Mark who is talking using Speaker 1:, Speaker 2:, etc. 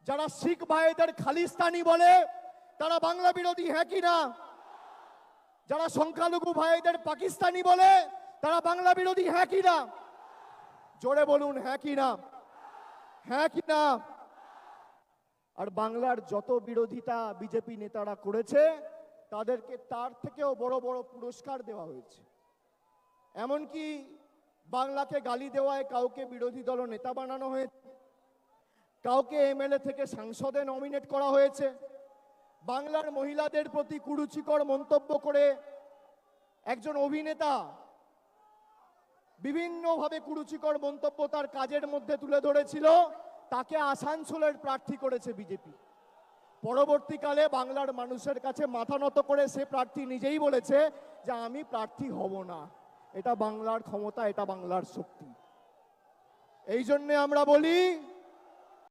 Speaker 1: যারা শিখ ভাইদের খালিস্তানি বলে তারা বাংলা বিরোধী, হ্যাঁ কি না? যারা সংখ্যালঘু ভাইদের পাকিস্তানি বলে তারা বাংলা বিরোধী, হ্যাঁ কি না? জোরে বলুন হ্যাঁ কি না? হ্যাঁ কি না? আর বাংলার যত বিরোধিতা বিজেপি নেতারা করেছে তাদেরকে তার থেকেও বড় বড় পুরস্কার দেওয়া হয়েছে। এমনকি বাংলাকে গালি দেওয়ায় কাউকে বিরোধী দল নেতা বানানো হয়েছে, কাউকে এমএলএ থেকে সংসদে নমিনেট করা হয়েছে। বাংলার মহিলাদের প্রতি কুরুচিকর মন্তব্য করে একজন অভিনেতা বিভিন্নভাবে কুরুচিকর মন্তব্য তার কাজের মধ্যে তুলে ধরেছিল, তাকে আসানসোলের প্রার্থী করেছে বিজেপি। পরবর্তীকালে বাংলার মানুষের কাছে মাথা নত করে সে প্রার্থী নিজেই বলেছে যে আমি প্রার্থী হব না। এটা বাংলার ক্ষমতা, এটা বাংলার শক্তি। এই জন্যে আমরা বলি